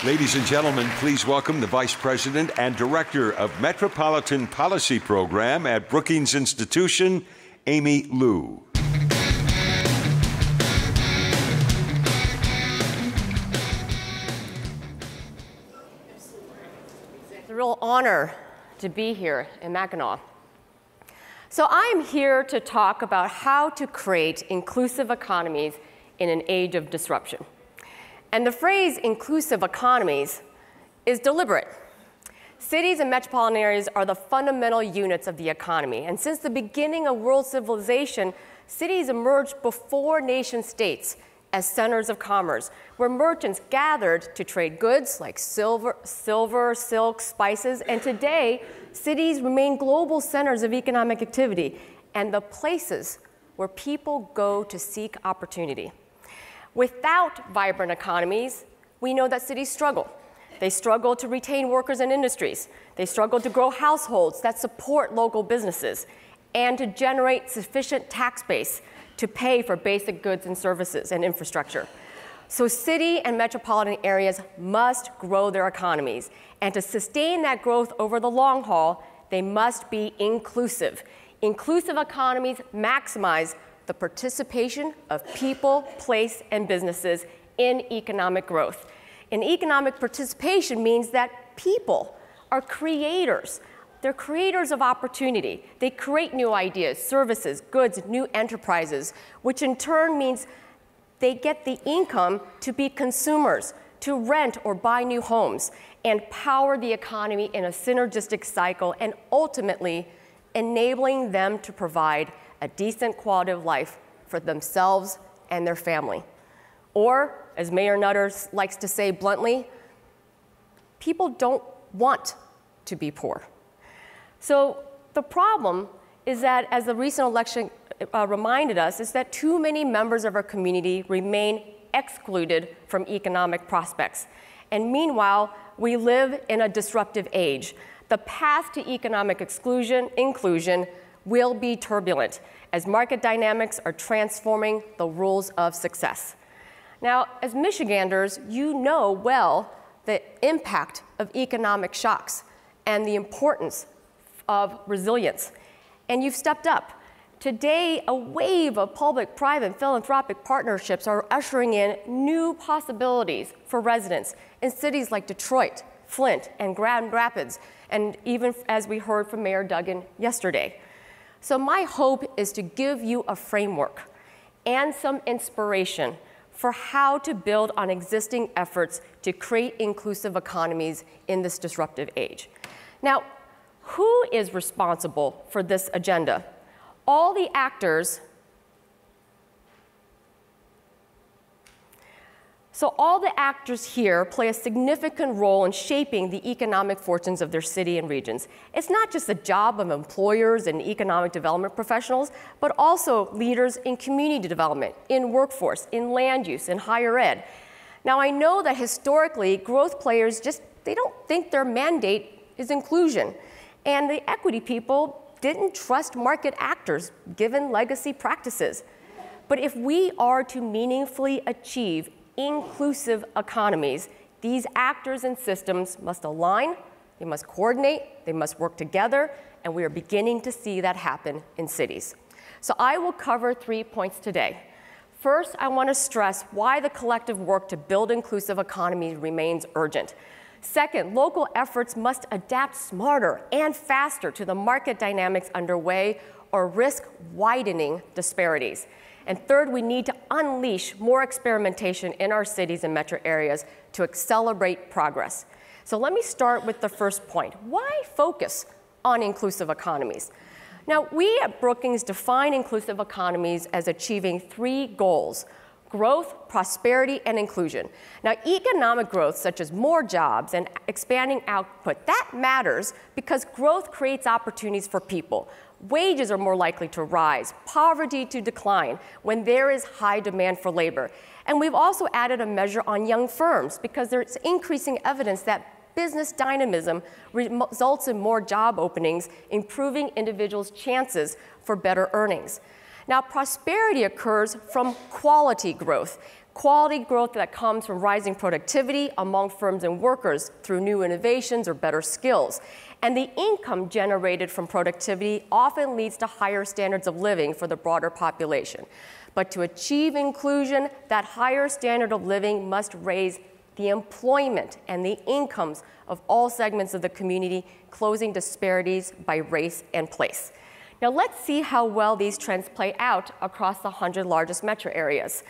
Ladies and gentlemen, please welcome the Vice President and Director of Metropolitan Policy Program at Brookings Institution, Amy Liu. It's a real honor to be here in Mackinac. So I'm here to talk about how to create inclusive economies in an age of disruption. And the phrase inclusive economies is deliberate. Cities and metropolitan areas are the fundamental units of the economy. And since the beginning of world civilization, cities emerged before nation states as centers of commerce, where merchants gathered to trade goods like silver, silk, spices. And today, cities remain global centers of economic activity and the places where people go to seek opportunity. Without vibrant economies, we know that cities struggle. They struggle to retain workers and industries. They struggle to grow households that support local businesses and to generate sufficient tax base to pay for basic goods and services and infrastructure. So city and metropolitan areas must grow their economies. And to sustain that growth over the long haul, they must be inclusive. Inclusive economies maximize the participation of people, place, and businesses in economic growth. And economic participation means that people are creators. They're creators of opportunity. They create new ideas, services, goods, new enterprises, which in turn means they get the income to be consumers, to rent or buy new homes, and power the economy in a synergistic cycle, and ultimately enabling them to provide a decent quality of life for themselves and their family. Or, as Mayor Nutter likes to say bluntly, people don't want to be poor. So the problem is that, as the recent election reminded us, is that too many members of our community remain excluded from economic prospects. And meanwhile, we live in a disruptive age. The path to economic inclusion will be turbulent as market dynamics are transforming the rules of success. Now, as Michiganders, you know well the impact of economic shocks and the importance of resilience. And you've stepped up. Today, a wave of public-private philanthropic partnerships are ushering in new possibilities for residents in cities like Detroit, Flint, and Grand Rapids, and even as we heard from Mayor Duggan yesterday. So my hope is to give you a framework and some inspiration for how to build on existing efforts to create inclusive economies in this disruptive age. Now, who is responsible for this agenda? All the actors. So all the actors here play a significant role in shaping the economic fortunes of their city and regions. It's not just the job of employers and economic development professionals, but also leaders in community development, in workforce, in land use, in higher ed. Now, I know that historically, growth players they don't think their mandate is inclusion. And the equity people didn't trust market actors given legacy practices. But if we are to meaningfully achieve inclusive economies, these actors and systems must align, they must coordinate, they must work together, and we are beginning to see that happen in cities. So I will cover 3 points today. First, I want to stress why the collective work to build inclusive economies remains urgent. Second, local efforts must adapt smarter and faster to the market dynamics underway or risk widening disparities. And third, we need to unleash more experimentation in our cities and metro areas to accelerate progress. So let me start with the first point. Why focus on inclusive economies? Now, we at Brookings define inclusive economies as achieving 3 goals: growth, prosperity, and inclusion. Now, economic growth, such as more jobs and expanding output, that matters because growth creates opportunities for people. Wages are more likely to rise, poverty to decline when there is high demand for labor. And we've also added a measure on young firms because there's increasing evidence that business dynamism results in more job openings, improving individuals' chances for better earnings. Now, prosperity occurs from quality growth. quality growth that comes from rising productivity among firms and workers through new innovations or better skills. And the income generated from productivity often leads to higher standards of living for the broader population. But to achieve inclusion, that higher standard of living must raise the employment and the incomes of all segments of the community, closing disparities by race and place. Now let's see how well these trends play out across the 100 largest metro areas.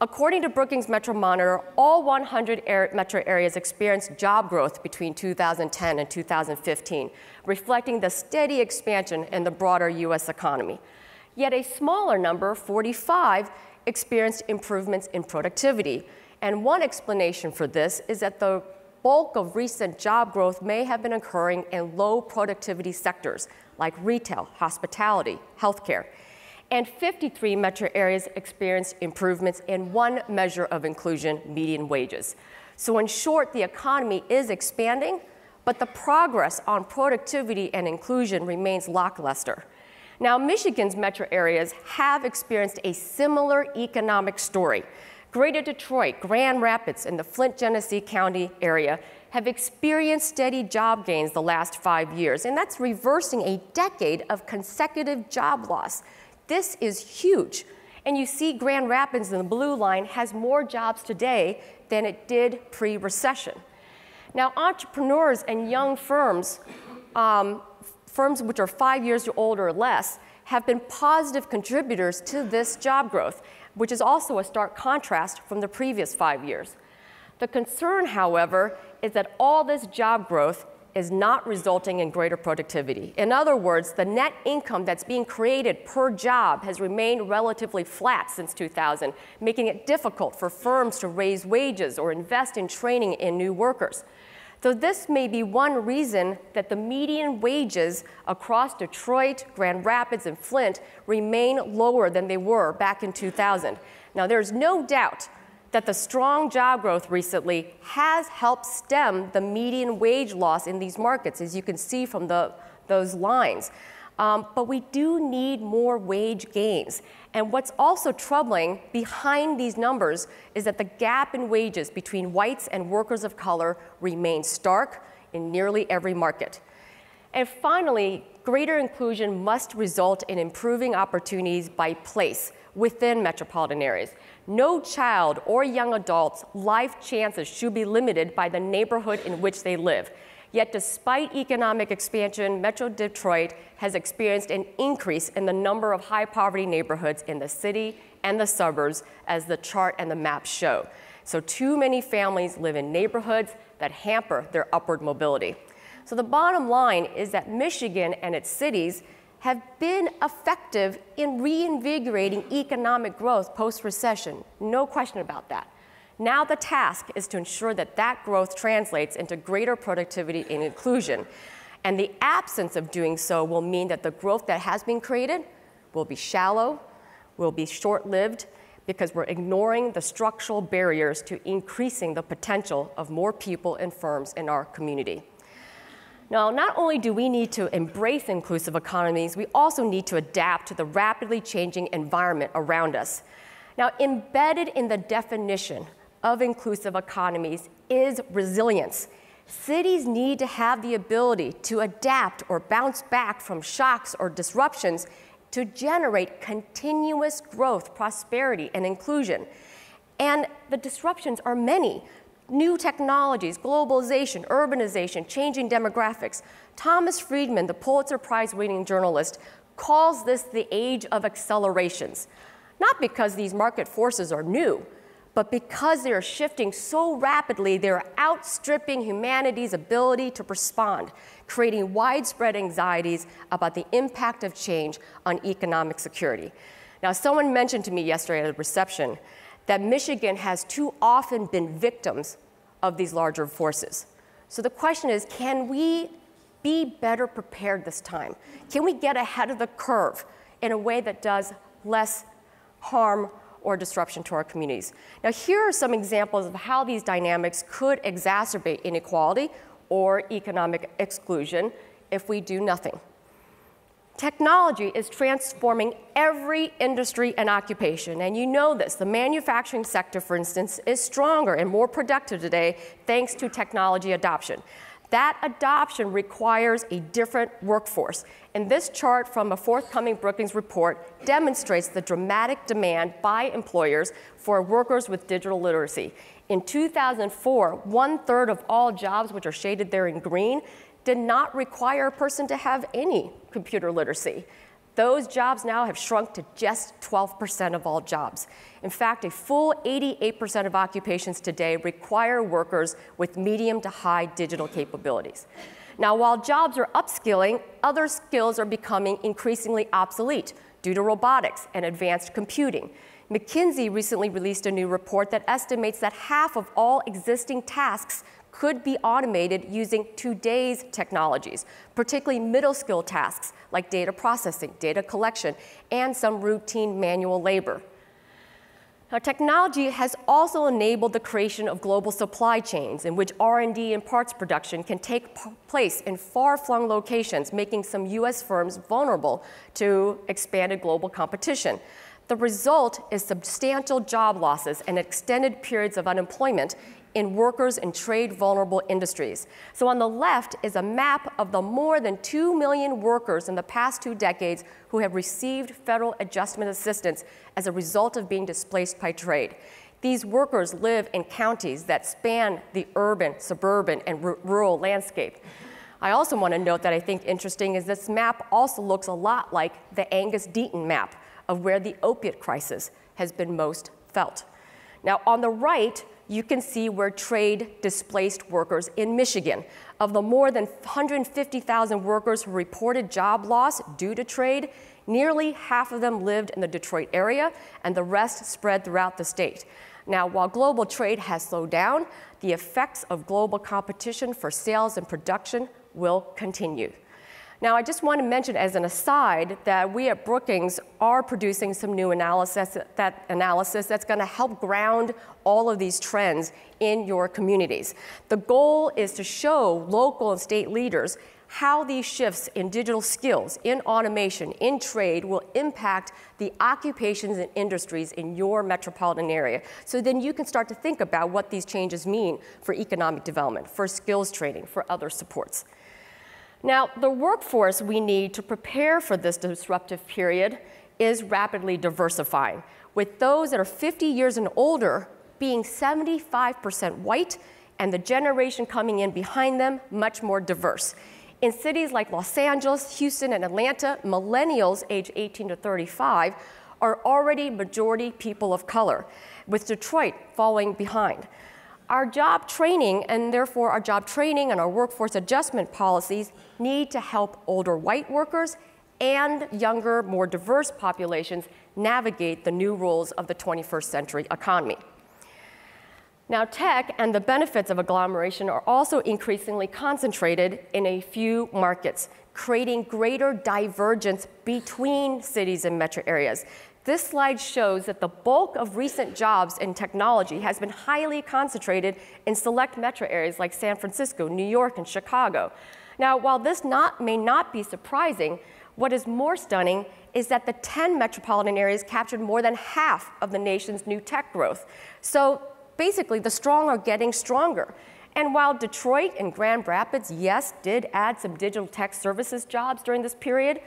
According to Brookings Metro Monitor, all 100 metro areas experienced job growth between 2010 and 2015, reflecting the steady expansion in the broader U.S. economy. Yet a smaller number, 45, experienced improvements in productivity. And one explanation for this is that the bulk of recent job growth may have been occurring in low productivity sectors like retail, hospitality, healthcare. And 53 metro areas experienced improvements in one measure of inclusion, median wages. So in short, the economy is expanding, but the progress on productivity and inclusion remains lackluster. Now, Michigan's metro areas have experienced a similar economic story. Greater Detroit, Grand Rapids, and the Flint-Genesee County area have experienced steady job gains the last 5 years, and that's reversing a decade of consecutive job loss. This is huge. And you see Grand Rapids in the blue line has more jobs today than it did pre-recession. Now, entrepreneurs and young firms, firms which are 5 years old or less, have been positive contributors to this job growth, which is also a stark contrast from the previous 5 years. The concern, however, is that all this job growth is not resulting in greater productivity. In other words, the net income that's being created per job has remained relatively flat since 2000, making it difficult for firms to raise wages or invest in training in new workers. So this may be one reason that the median wages across Detroit, Grand Rapids, and Flint remain lower than they were back in 2000. Now, there's no doubt that the strong job growth recently has helped stem the median wage loss in these markets, as you can see from those lines. But we do need more wage gains. And what's also troubling behind these numbers is that the gap in wages between whites and workers of color remains stark in nearly every market. And finally, greater inclusion must result in improving opportunities by place within metropolitan areas. No child or young adult's life chances should be limited by the neighborhood in which they live. Yet despite economic expansion, Metro Detroit has experienced an increase in the number of high-poverty neighborhoods in the city and the suburbs, as the chart and the map show. So too many families live in neighborhoods that hamper their upward mobility. So the bottom line is that Michigan and its cities have been effective in reinvigorating economic growth post-recession. No question about that. Now the task is to ensure that that growth translates into greater productivity and inclusion. And the absence of doing so will mean that the growth that has been created will be shallow, will be short-lived, because we're ignoring the structural barriers to increasing the potential of more people and firms in our community. Now, not only do we need to embrace inclusive economies, we also need to adapt to the rapidly changing environment around us. Now, embedded in the definition of inclusive economies is resilience. Cities need to have the ability to adapt or bounce back from shocks or disruptions to generate continuous growth, prosperity, and inclusion. And the disruptions are many. New technologies, globalization, urbanization, changing demographics. Thomas Friedman, the Pulitzer Prize-winning journalist, calls this the age of accelerations. Not because these market forces are new, but because they are shifting so rapidly, they're outstripping humanity's ability to respond, creating widespread anxieties about the impact of change on economic security. Now, someone mentioned to me yesterday at the reception that Michigan has too often been victims of these larger forces. So the question is, can we be better prepared this time? Can we get ahead of the curve in a way that does less harm or disruption to our communities? Now, here are some examples of how these dynamics could exacerbate inequality or economic exclusion if we do nothing. Technology is transforming every industry and occupation, and you know this. The manufacturing sector, for instance, is stronger and more productive today thanks to technology adoption. That adoption requires a different workforce, and this chart from a forthcoming Brookings report demonstrates the dramatic demand by employers for workers with digital literacy. In 2004, 1/3 of all jobs, which are shaded there in green, did not require a person to have any computer literacy. Those jobs now have shrunk to just 12% of all jobs. In fact, a full 88% of occupations today require workers with medium to high digital capabilities. Now, while jobs are upskilling, other skills are becoming increasingly obsolete due to robotics and advanced computing. McKinsey recently released a new report that estimates that half of all existing tasks could be automated using today's technologies, particularly middle skill tasks like data processing, data collection, and some routine manual labor. Now, technology has also enabled the creation of global supply chains in which R&D and parts production can take place in far-flung locations, making some US firms vulnerable to expanded global competition. The result is substantial job losses and extended periods of unemployment in workers in trade-vulnerable industries. So on the left is a map of the more than 2 million workers in the past 2 decades who have received federal adjustment assistance as a result of being displaced by trade. These workers live in counties that span the urban, suburban, and rural landscape. I also want to note that I think interesting is this map also looks a lot like the Angus Deaton map of where the opiate crisis has been most felt. Now, on the right, you can see where trade displaced workers in Michigan. Of the more than 150,000 workers who reported job loss due to trade, nearly half of them lived in the Detroit area, and the rest spread throughout the state. Now, while global trade has slowed down, the effects of global competition for sales and production will continue. Now, I just want to mention as an aside that we at Brookings are producing some new analysis that's going to help ground all of these trends in your communities. The goal is to show local and state leaders how these shifts in digital skills, in automation, in trade will impact the occupations and industries in your metropolitan area. So then you can start to think about what these changes mean for economic development, for skills training, for other supports. Now, the workforce we need to prepare for this disruptive period is rapidly diversifying, with those that are 50 years and older being 75% white, and the generation coming in behind them much more diverse. In cities like Los Angeles, Houston, and Atlanta, millennials aged 18 to 35 are already majority people of color, with Detroit falling behind. Our job training, and therefore our job training and our workforce adjustment policies, need to help older white workers and younger, more diverse populations navigate the new rules of the 21st century economy. Now, tech and the benefits of agglomeration are also increasingly concentrated in a few markets, creating greater divergence between cities and metro areas. This slide shows that the bulk of recent jobs in technology has been highly concentrated in select metro areas like San Francisco, New York, and Chicago. Now, while this may not be surprising, what is more stunning is that the 10 metropolitan areas captured more than half of the nation's new tech growth. So basically, the strong are getting stronger. And while Detroit and Grand Rapids, yes, did add some digital tech services jobs during this period,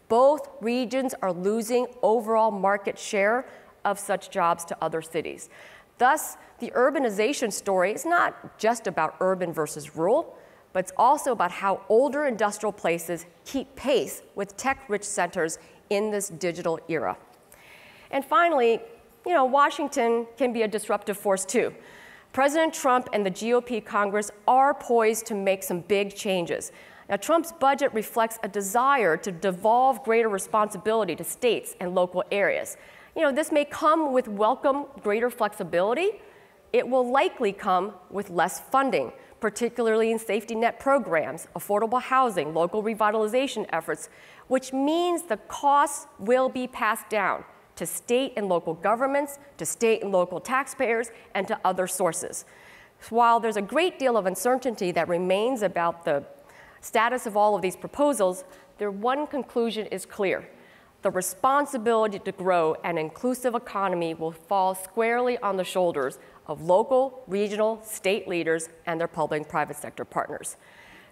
both regions are losing overall market share of such jobs to other cities. Thus, the urbanization story is not just about urban versus rural, but it's also about how older industrial places keep pace with tech-rich centers in this digital era. And finally, Washington can be a disruptive force too. President Trump and the GOP Congress are poised to make some big changes. Now, Trump's budget reflects a desire to devolve greater responsibility to states and local areas. This may come with welcome greater flexibility. It will likely come with less funding, particularly in safety net programs, affordable housing, local revitalization efforts, which means the costs will be passed down to state and local governments, to state and local taxpayers, and to other sources. While there's a great deal of uncertainty that remains about the status of all of these proposals, their one conclusion is clear. The responsibility to grow an inclusive economy will fall squarely on the shoulders of local, regional, state leaders, and their public and private sector partners.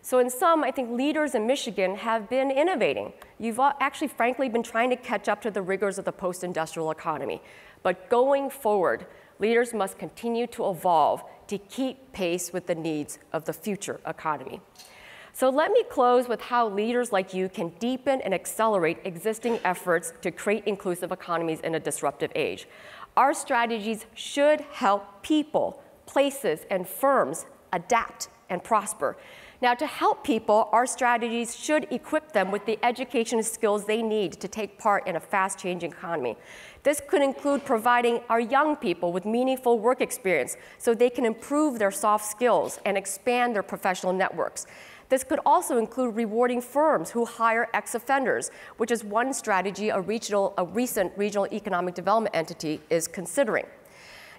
So in sum, I think leaders in Michigan have been innovating. You've actually, frankly, been trying to catch up to the rigors of the post-industrial economy. But going forward, leaders must continue to evolve to keep pace with the needs of the future economy. So let me close with how leaders like you can deepen and accelerate existing efforts to create inclusive economies in a disruptive age. Our strategies should help people, places, and firms adapt and prosper. Now, to help people, our strategies should equip them with the education and skills they need to take part in a fast-changing economy. This could include providing our young people with meaningful work experience so they can improve their soft skills and expand their professional networks. This could also include rewarding firms who hire ex-offenders, which is one strategy a recent regional economic development entity is considering.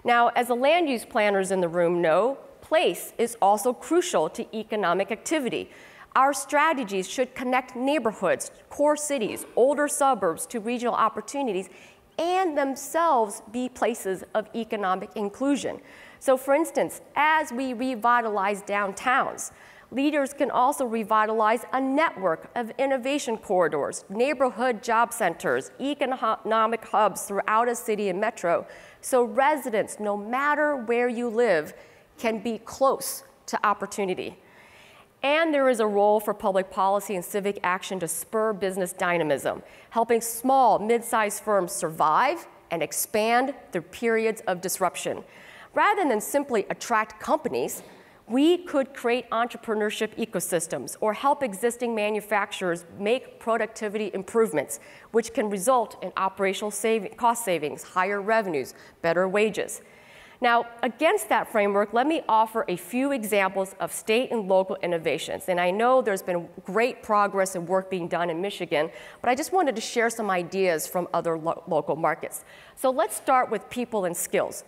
Now, as the land use planners in the room know, place is also crucial to economic activity. Our strategies should connect neighborhoods, core cities, older suburbs to regional opportunities, and themselves be places of economic inclusion. So for instance, as we revitalize downtowns, leaders can also revitalize a network of innovation corridors, neighborhood job centers, economic hubs throughout a city and metro, so residents, no matter where you live, can be close to opportunity. And there is a role for public policy and civic action to spur business dynamism, helping small, mid-sized firms survive and expand through periods of disruption. Rather than simply attract companies, we could create entrepreneurship ecosystems or help existing manufacturers make productivity improvements, which can result in operational cost savings, higher revenues, better wages. Now, against that framework, let me offer a few examples of state and local innovations. And I know there's been great progress and work being done in Michigan, but I just wanted to share some ideas from other local markets. So let's start with people and skills.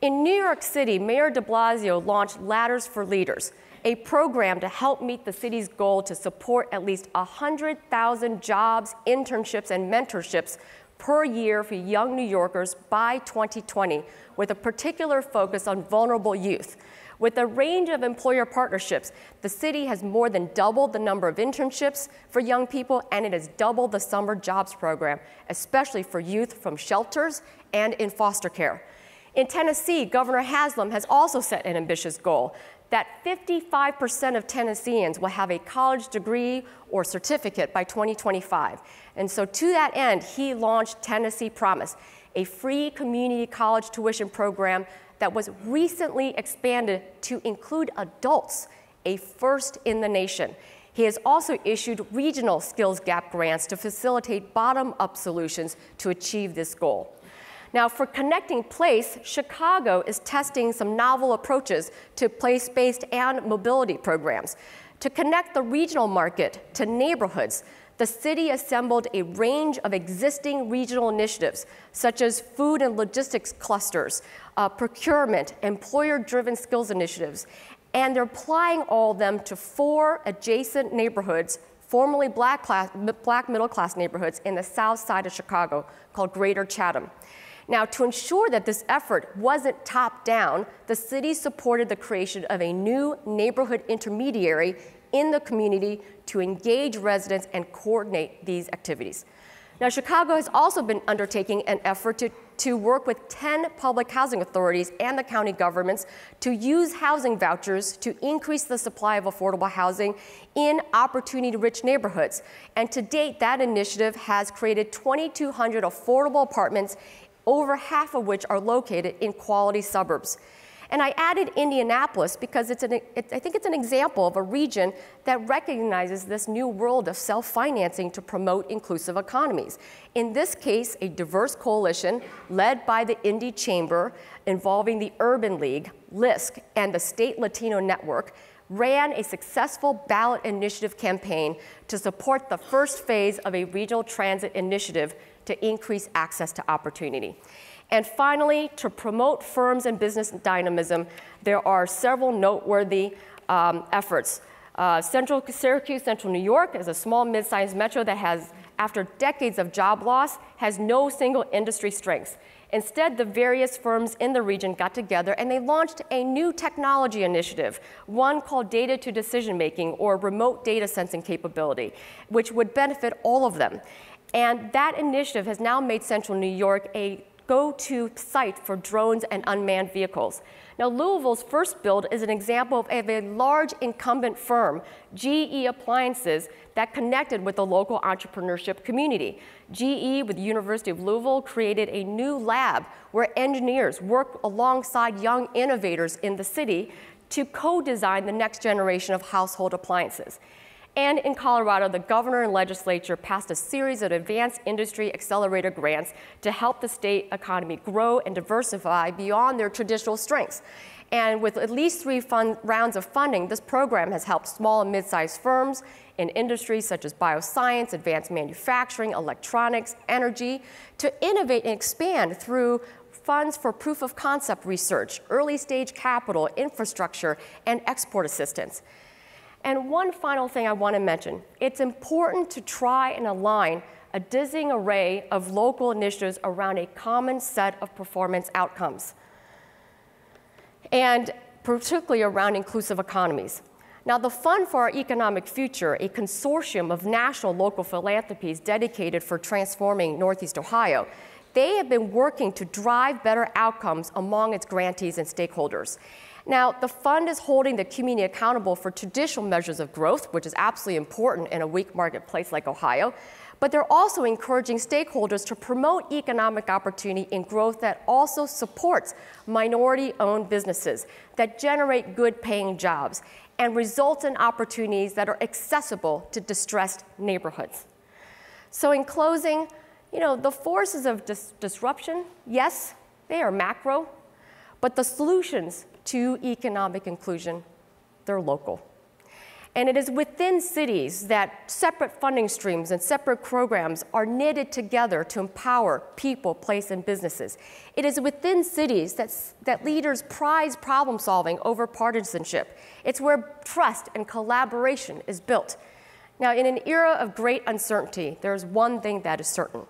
In New York City, Mayor de Blasio launched Ladders for Leaders, a program to help meet the city's goal to support at least 100,000 jobs, internships, and mentorships per year for young New Yorkers by 2020, with a particular focus on vulnerable youth. With a range of employer partnerships, the city has more than doubled the number of internships for young people, and it has doubled the summer jobs program, especially for youth from shelters and in foster care. In Tennessee, Governor Haslam has also set an ambitious goal that 55% of Tennesseans will have a college degree or certificate by 2025. And so to that end, he launched Tennessee Promise, a free community college tuition program that was recently expanded to include adults, a first in the nation. He has also issued regional skills gap grants to facilitate bottom-up solutions to achieve this goal. Now, for connecting place, Chicago is testing some novel approaches to place-based and mobility programs. To connect the regional market to neighborhoods, the city assembled a range of existing regional initiatives, such as food and logistics clusters, procurement, employer-driven skills initiatives, and they're applying all of them to 4 adjacent neighborhoods, formerly black middle-class neighborhoods in the south side of Chicago called Greater Chatham. Now, to ensure that this effort wasn't top-down, the city supported the creation of a new neighborhood intermediary in the community to engage residents and coordinate these activities. Now, Chicago has also been undertaking an effort to work with 10 public housing authorities and the county governments to use housing vouchers to increase the supply of affordable housing in opportunity-rich neighborhoods. And to date, that initiative has created 2,200 affordable apartments, over half of which are located in quality suburbs. And I added Indianapolis because I think it's an example of a region that recognizes this new world of self-financing to promote inclusive economies. In this case, a diverse coalition led by the Indy Chamber involving the Urban League, LISC, and the State Latino Network ran a successful ballot initiative campaign to support the first phase of a regional transit initiative to increase access to opportunity. And finally, to promote firms and business dynamism, there are several noteworthy efforts. Syracuse, Central New York is a small mid-sized metro that has, after decades of job loss, has no single industry strengths. Instead, the various firms in the region got together and they launched a new technology initiative, one called Data to Decision Making, or Remote Data Sensing Capability, which would benefit all of them. And that initiative has now made Central New York a go-to site for drones and unmanned vehicles. Now, Louisville's first build is an example of a large incumbent firm, GE Appliances, that connected with the local entrepreneurship community. GE, with the University of Louisville, created a new lab where engineers work alongside young innovators in the city to co-design the next generation of household appliances. And in Colorado, the governor and legislature passed a series of advanced industry accelerator grants to help the state economy grow and diversify beyond their traditional strengths. And with at least 3 rounds of funding, this program has helped small and mid-sized firms in industries such as bioscience, advanced manufacturing, electronics, energy, to innovate and expand through funds for proof of concept research, early stage capital, infrastructure, and export assistance. And one final thing I want to mention, it's important to try and align a dizzying array of local initiatives around a common set of performance outcomes, and particularly around inclusive economies. Now, the Fund for Our Economic Future, a consortium of national local philanthropies dedicated for transforming Northeast Ohio, they have been working to drive better outcomes among its grantees and stakeholders. Now, the fund is holding the community accountable for traditional measures of growth, which is absolutely important in a weak marketplace like Ohio, but they're also encouraging stakeholders to promote economic opportunity and growth that also supports minority-owned businesses, that generate good-paying jobs, and results in opportunities that are accessible to distressed neighborhoods. So in closing, the forces of disruption, yes, they are macro, but the solutions to economic inclusion, they're local. And it is within cities that separate funding streams and separate programs are knitted together to empower people, place, and businesses. It is within cities that leaders prize problem solving over partisanship. It's where trust and collaboration is built. Now, in an era of great uncertainty, there's one thing that is certain.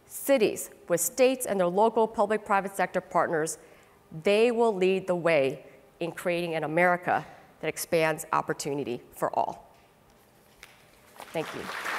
Cities, with states and their local public-private sector partners, they will lead the way in creating an America that expands opportunity for all. Thank you.